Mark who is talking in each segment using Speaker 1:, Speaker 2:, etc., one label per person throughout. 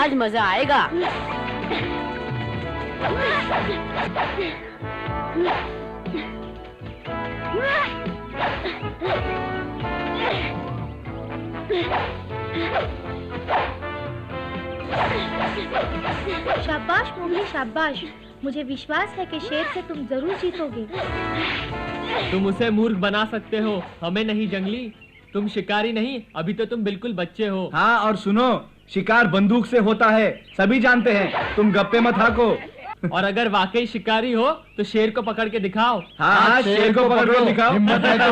Speaker 1: आज मजा आएगा।
Speaker 2: शाबाश मोगली शाबाश, मुझे विश्वास है कि शेर से तुम जरूर जीतोगे।
Speaker 3: तुम उसे मूर्ख बना सकते हो, हमें नहीं जंगली। तुम शिकारी नहीं, अभी तो तुम बिल्कुल बच्चे हो।
Speaker 4: हाँ, और सुनो, शिकार बंदूक से होता है, सभी जानते हैं, तुम गप्पे मत हाको।
Speaker 3: और अगर वाकई शिकारी हो तो शेर को पकड़ के दिखाओ।
Speaker 4: हाँ, शेर को पकड़ के दिखाओ, हिम्मत है तो।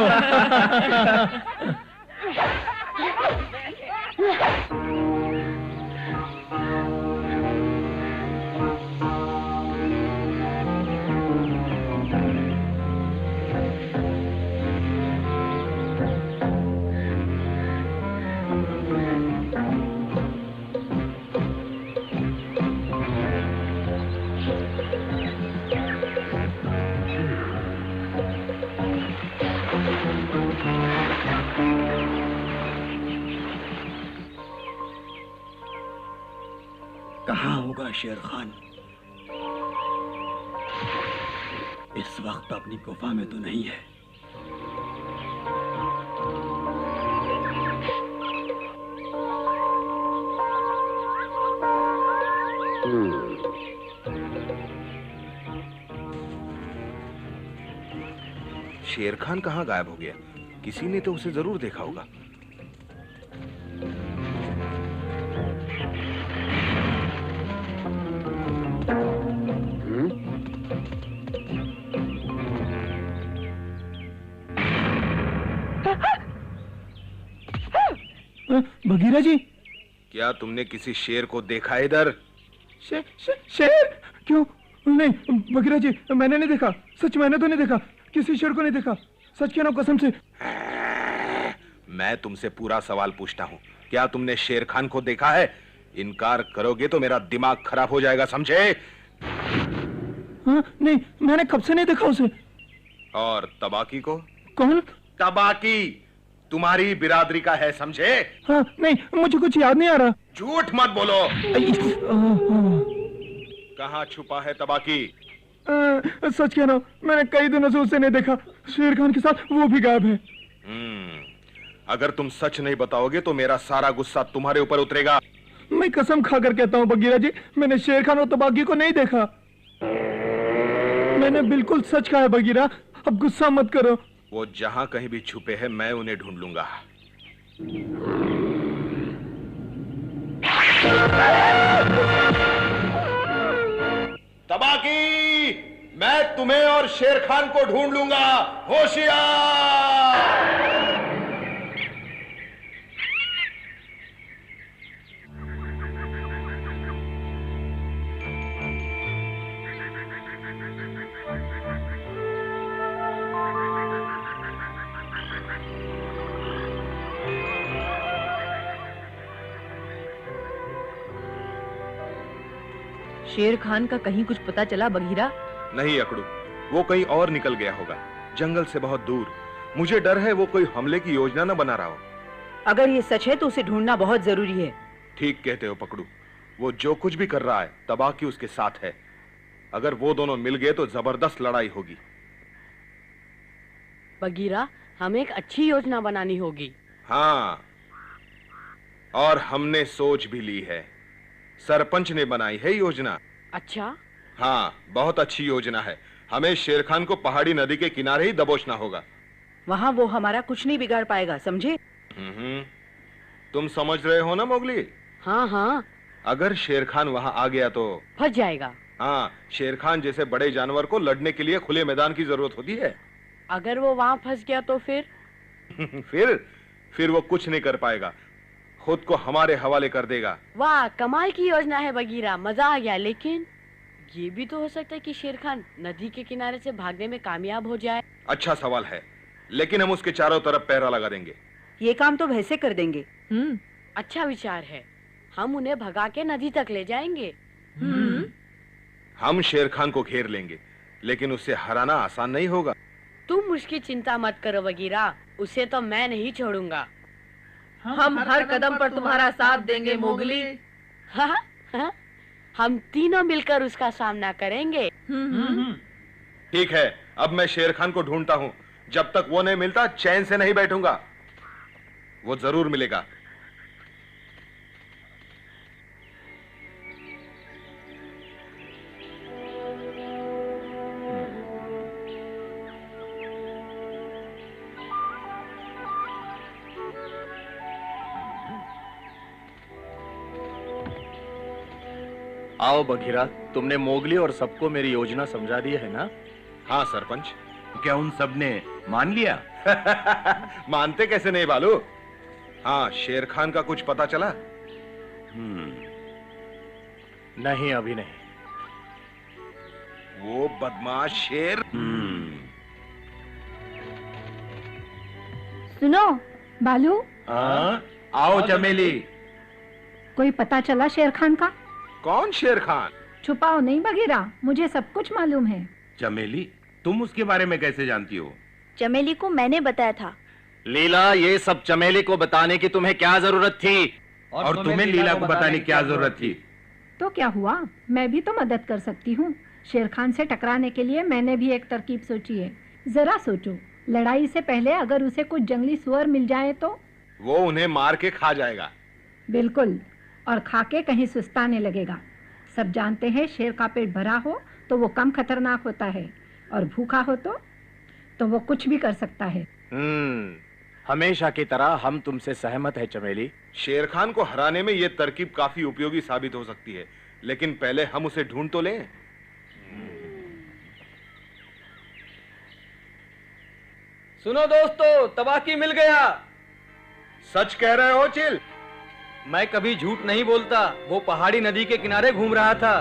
Speaker 5: कहाँ होगा शेर खान? इस वक्त अपनी गुफा में तो नहीं है।
Speaker 6: शेर खान कहाँ गायब हो गया? किसी ने तो उसे जरूर देखा होगा।
Speaker 4: बगीरा जी,
Speaker 6: क्या तुमने किसी शेर को देखा इधर?
Speaker 4: शेर? क्यों? नहीं बगीरा जी, मैंने नहीं देखा। सच मैंने तो नहीं देखा, किसी शेर को नहीं देखा। सच कहना कसम से।
Speaker 6: मैं तुमसे पूरा सवाल पूछता हूँ, क्या तुमने शेर खान को देखा है? इनकार करोगे तो मेरा दिमाग खराब हो जाएगा, समझे?
Speaker 4: हाँ, नहीं, मैंने कब से नहीं देखा उसे।
Speaker 6: और तबाकी को?
Speaker 4: कौन?
Speaker 6: तबाकी तुम्हारी बिरादरी का है, समझे?
Speaker 4: हाँ, नहीं, मुझे कुछ याद नहीं आ रहा।
Speaker 6: झूठ मत बोलो। कहाँ छुपा है तबाकी?
Speaker 4: सच कह रहा हूँ, मैंने कई दिनों से उसे नहीं देखा। शेर खान के साथ वो भी गायब है।
Speaker 6: अगर तुम सच नहीं बताओगे तो मेरा सारा गुस्सा तुम्हारे ऊपर उतरेगा।
Speaker 4: मैं कसम खाकर कहता हूँ बगीरा जी, मैंने शेर खान और तबाकी को नहीं देखा। मैंने बिल्कुल सच कहा है बगीरा, अब गुस्सा मत करो।
Speaker 6: वो जहां कहीं भी छुपे हैं, मैं उन्हें ढूंढ लूंगा। तबाकी, मैं तुम्हें और शेर खान को ढूंढ लूंगा, होशियार।
Speaker 1: शेर खान का कहीं कुछ पता चला बगीरा?
Speaker 6: नहीं अकड़ू, वो कहीं और निकल गया होगा, जंगल से बहुत दूर। मुझे डर है वो कोई हमले की योजना न बना रहा हो।
Speaker 1: अगर ये सच है तो उसे ढूंढना बहुत जरूरी है।
Speaker 6: ठीक कहते हो पकड़ू, वो जो कुछ भी कर रहा है तबाकी उसके साथ है। अगर वो दोनों मिल गए तो जबरदस्त लड़ाई होगी।
Speaker 1: बगीरा, हमें एक अच्छी योजना बनानी होगी।
Speaker 6: हाँ, और हमने सोच भी ली है। सरपंच ने बनाई है योजना।
Speaker 1: अच्छा?
Speaker 6: हाँ, बहुत अच्छी योजना है। हमें शेर खान को पहाड़ी नदी के किनारे ही दबोचना होगा।
Speaker 1: वहाँ वो हमारा कुछ नहीं बिगाड़ पाएगा, समझे?
Speaker 6: तुम समझ रहे हो ना मोगली?
Speaker 1: हाँ हाँ।
Speaker 6: अगर शेर खान वहाँ आ गया तो
Speaker 1: फंस जाएगा।
Speaker 6: हाँ, शेर खान जैसे बड़े जानवर को लड़ने के लिए खुले मैदान की जरूरत होती है।
Speaker 1: अगर वो वहाँ फंस गया तो फिर?
Speaker 6: फिर वो कुछ नहीं कर पाएगा, खुद को हमारे हवाले कर देगा।
Speaker 1: वाह, कमाल की योजना है बगीरा, मजा आ गया। लेकिन ये भी तो हो सकता है कि शेर खान नदी के किनारे से भागने में कामयाब हो जाए।
Speaker 6: अच्छा सवाल है, लेकिन हम उसके चारों तरफ पहरा लगा देंगे।
Speaker 1: ये काम तो वैसे कर देंगे। अच्छा विचार है, हम उन्हें भगा के नदी तक ले जाएंगे।
Speaker 6: हम शेर खान को घेर लेंगे, लेकिन उसे हराना आसान नहीं होगा।
Speaker 1: तुम उसकी चिंता मत करो बगीरा, उसे तो मैं नहीं छोड़ूंगा।
Speaker 7: हम हर कदम पर तुम्हारा साथ देंगे मोगली।
Speaker 1: हाँ, हाँ? हम तीनों मिलकर उसका सामना करेंगे।
Speaker 6: ठीक है, अब मैं शेर खान को ढूंढता हूँ। जब तक वो नहीं मिलता चैन से नहीं बैठूंगा। वो जरूर मिलेगा।
Speaker 7: आओ बघीरा, तुमने मोगली और सबको मेरी योजना समझा दी है ना?
Speaker 6: हाँ सरपंच।
Speaker 5: क्या उन सब ने मान लिया?
Speaker 6: मानते कैसे नहीं बालू। हाँ, शेर खान का कुछ पता चला?
Speaker 7: नहीं, अभी नहीं।
Speaker 6: वो बदमाश शेर।
Speaker 8: सुनो बालू,
Speaker 5: आओ चमेली।
Speaker 8: कोई पता चला शेर खान का?
Speaker 6: कौन शेर खान?
Speaker 8: छुपाओ नहीं बघीरा, मुझे सब कुछ मालूम है।
Speaker 5: चमेली, तुम उसके बारे में कैसे जानती हो?
Speaker 2: चमेली को मैंने बताया था।
Speaker 7: लीला, ये सब चमेली को बताने की तुम्हें क्या जरूरत थी?
Speaker 5: और तुम्हें लीला को बताने की क्या जरूरत थी?
Speaker 8: तो क्या हुआ, मैं भी तो मदद कर सकती हूँ। शेर खान से टकराने के लिए मैंने भी एक तरकीब सोची है। जरा सोचो, लड़ाई से पहले अगर उसे कुछ जंगली सुअर मिल जाए तो?
Speaker 6: वो उन्हें मार के खा जाएगा।
Speaker 8: बिल्कुल, और खा के कहीं सुस्ताने लगेगा। सब जानते हैं शेर का पेट भरा हो तो वो कम खतरनाक होता है, और भूखा हो तो वो कुछ भी कर सकता है।
Speaker 7: हमेशा की तरह हम तुमसे सहमत है चमेली।
Speaker 6: शेर खान को हराने में ये तरकीब काफी उपयोगी साबित हो सकती है, लेकिन पहले हम उसे ढूंढ तो लें।
Speaker 3: सुनो दोस्तों, तबाकी मिल गया।
Speaker 6: सच कह रहे हो चिल?
Speaker 3: मैं कभी झूठ नहीं बोलता। वो पहाड़ी नदी के किनारे घूम रहा था।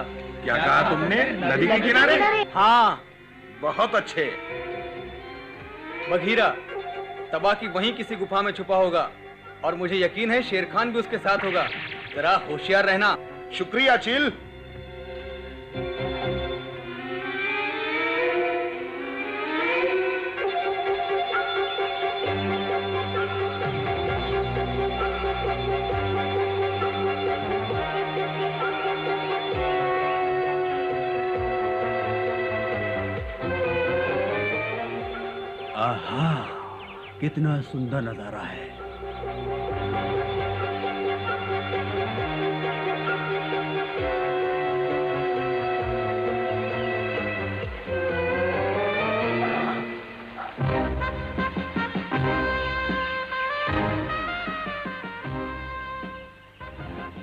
Speaker 5: क्या कहा तुमने? नदी के किनारे?
Speaker 3: हाँ।
Speaker 6: बहुत अच्छे।
Speaker 3: बघीरा, तबाकी वहीं किसी गुफा में छुपा होगा, और मुझे यकीन है शेर खान भी उसके साथ होगा। जरा होशियार रहना।
Speaker 6: शुक्रिया चिल।
Speaker 5: आहा, कितना सुंदर नजारा है।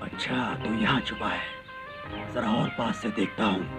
Speaker 5: अच्छा, तो यहाँ छुपा है। जरा और पास से देखता हूँ।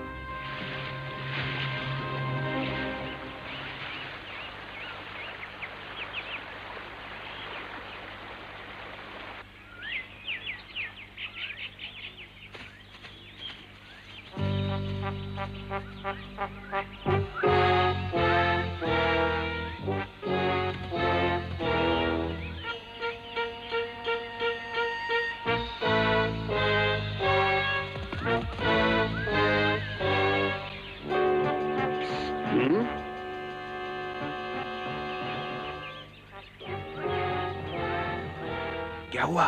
Speaker 6: क्या हुआ?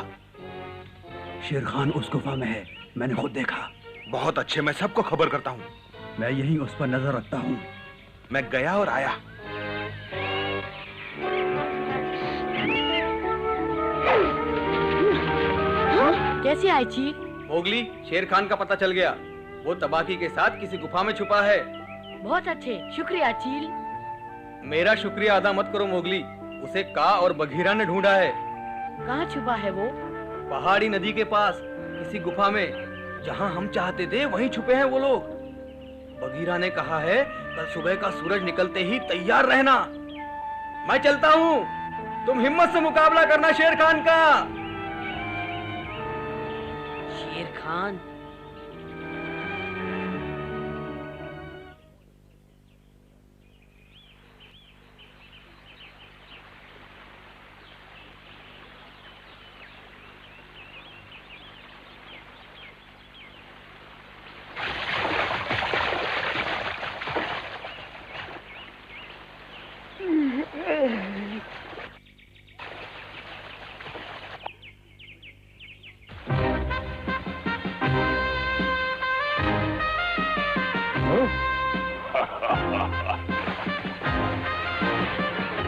Speaker 5: शेर खान उस गुफा में है, मैंने खुद देखा।
Speaker 6: बहुत अच्छे, मैं सबको खबर करता हूँ।
Speaker 5: मैं यहीं उस पर नजर रखता हूँ।
Speaker 6: मैं गया और आया।
Speaker 1: कैसे आई चील?
Speaker 3: मोगली, शेर खान का पता चल गया। वो तबाकी के साथ किसी गुफा में छुपा है।
Speaker 1: बहुत अच्छे, शुक्रिया चील।
Speaker 3: मेरा शुक्रिया अदा मत करो मोगली। उसे का और बघीरा ने ढूंढा है।
Speaker 1: कहाँ छुपा है वो?
Speaker 3: पहाड़ी नदी के पास किसी गुफा में। जहाँ हम चाहते थे वहीं छुपे हैं वो लोग। बघीरा ने कहा है कल सुबह का सूरज निकलते ही तैयार रहना। मैं चलता हूँ, तुम हिम्मत से मुकाबला करना शेर खान का।
Speaker 1: शेर खान?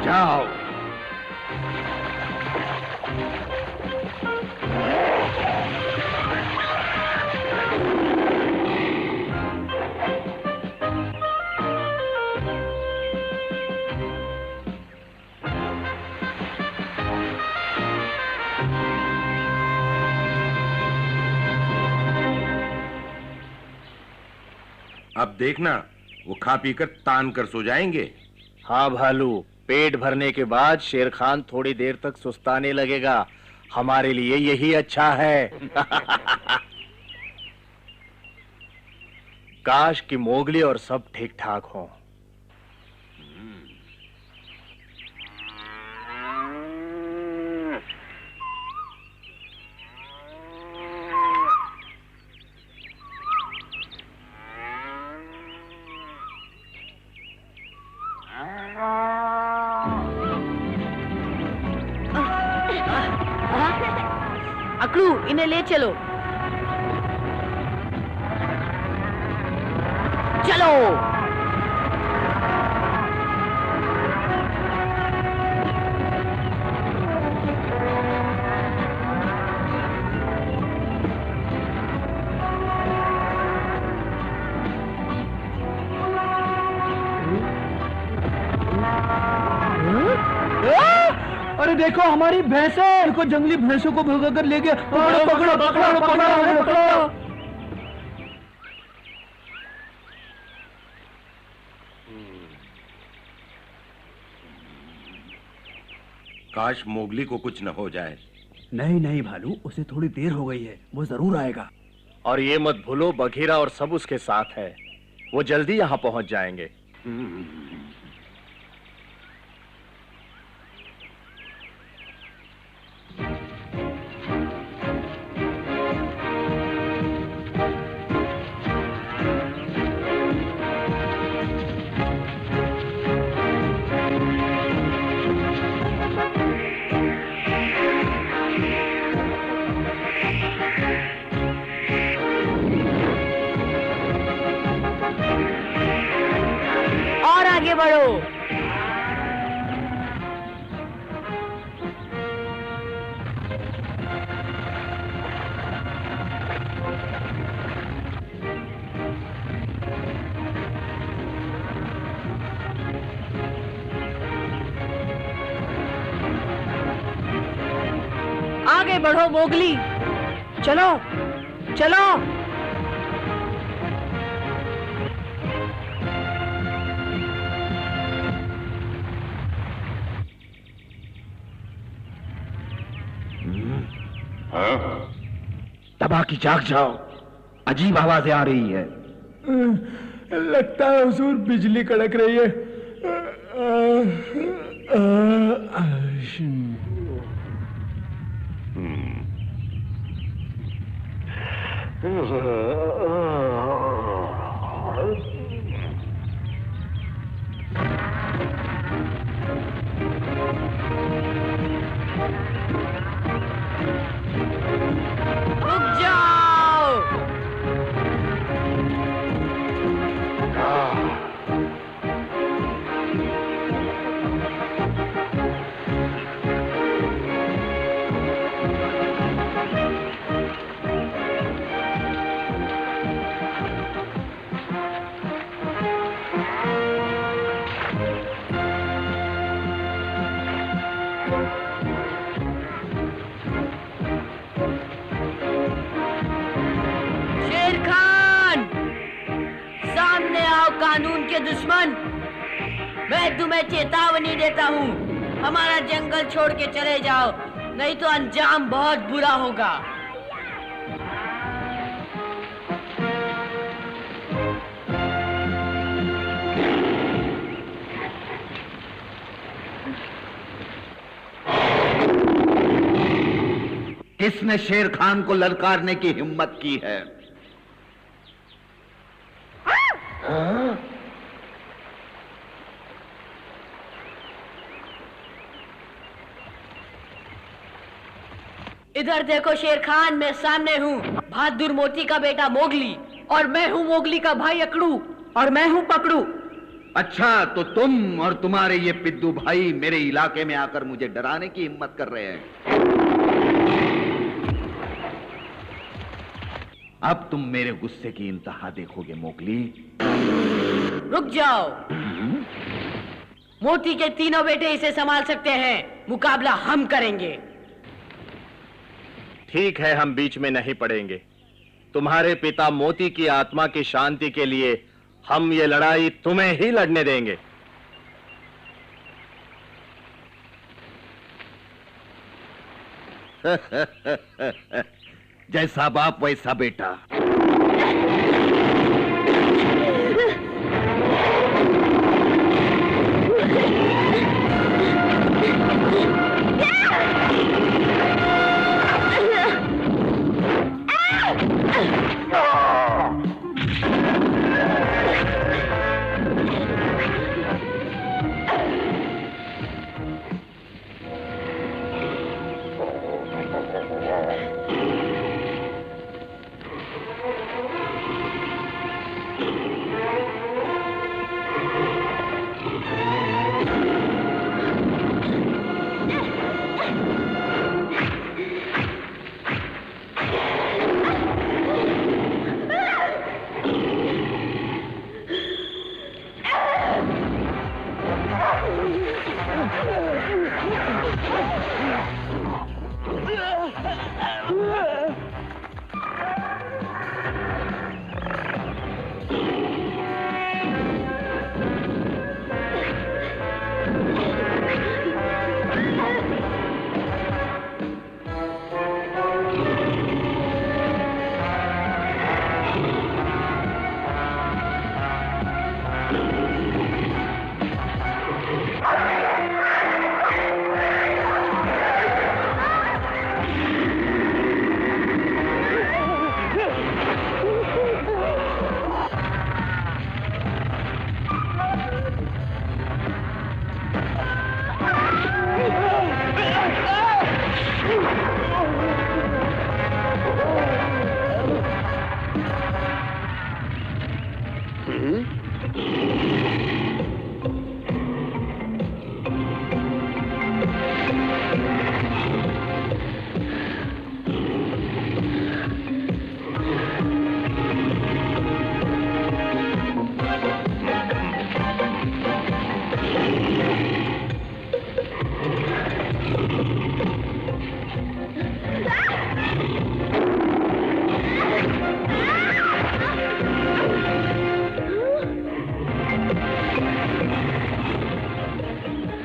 Speaker 5: जाओ।
Speaker 9: अब देखना वो खा पीकर तान कर सो जाएंगे।
Speaker 7: हाँ भालू, पेट भरने के बाद शेर खान थोड़ी देर तक सुस्ताने लगेगा। हमारे लिए यही अच्छा है। काश कि मोगली और सब ठीक ठाक हों।
Speaker 1: अकड़ू, इन्हें ले चलो। चलो।
Speaker 4: अरे देखो हमारी भैंसें, देखो जंगली भैंसों को भगा कर ले गया। पकड़ो पकड़ो पकड़ो पकड़ो पकड़ो।
Speaker 9: काश मोगली को कुछ न हो जाए।
Speaker 5: नहीं नहीं भालू, उसे थोड़ी देर हो गई है, वो जरूर आएगा।
Speaker 7: और ये मत भूलो बघीरा और सब उसके साथ है, वो जल्दी यहाँ पहुंच जाएंगे।
Speaker 1: और आगे बढ़ो। आगे बढ़ो मोगली, चलो चलो।
Speaker 5: दबा की जाग जाओ, अजीब आवाजें आ रही है।
Speaker 4: लगता है हुजूर बिजली कड़क रही है।
Speaker 1: रुक जाओ। शेर खान, सामने आओ कानून के दुश्मन। मैं तुम्हें चेतावनी देता हूँ, हमारा जंगल छोड़ के चले जाओ, नहीं तो अंजाम बहुत बुरा होगा।
Speaker 5: किसने शेर खान को ललकारने की हिम्मत की है?
Speaker 1: इधर देखो शेर खान, मैं सामने हूँ बहादुर मोती का बेटा मोगली, और मैं हूँ मोगली का भाई अकड़ू, और मैं हूँ पकड़ू।
Speaker 10: अच्छा, तो तुम और तुम्हारे ये पिद्दू भाई मेरे इलाके में आकर मुझे डराने की हिम्मत कर रहे हैं। अब तुम मेरे गुस्से की इंतहा देखोगे मोगली।
Speaker 1: रुक जाओ। मोती के तीनों बेटे इसे संभाल सकते हैं, मुकाबला हम करेंगे।
Speaker 7: ठीक है, हम बीच में नहीं पड़ेंगे। तुम्हारे पिता मोती की आत्मा की शांति के लिए हम ये लड़ाई तुम्हें ही लड़ने देंगे।
Speaker 10: जैसा बाप वैसा बेटा।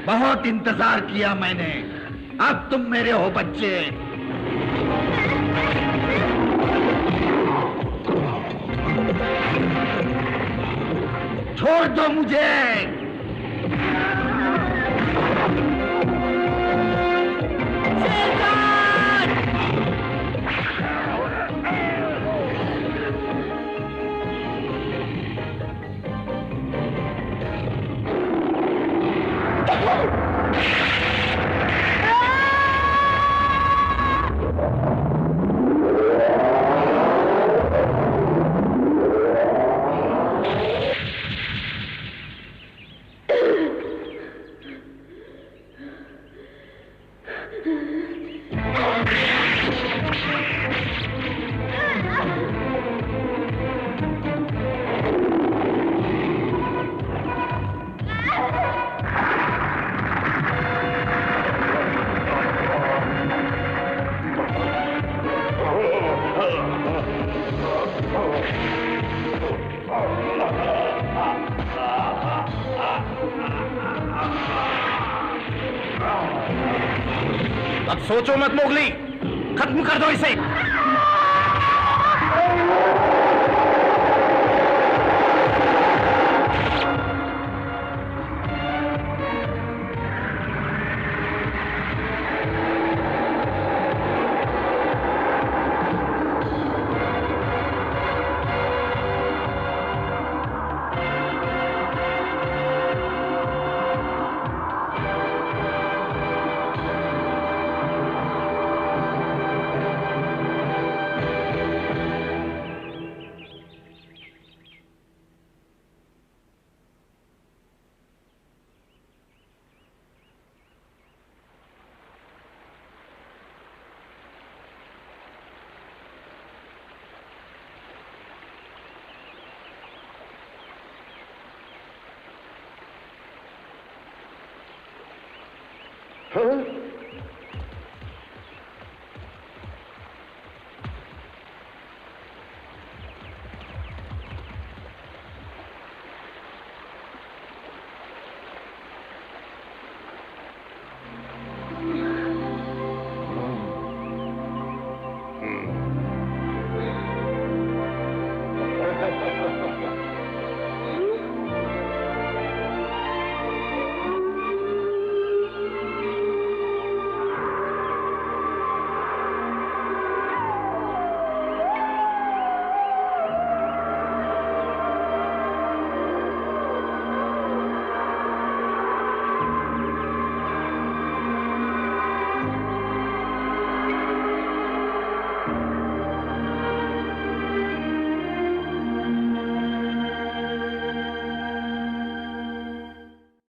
Speaker 10: बहुत इंतजार किया मैंने, अब तुम मेरे हो बच्चे। छोड़ दो मुझे।
Speaker 7: अब सोचो मत मोगली, खत्म कर दो इसे।
Speaker 11: हाँ?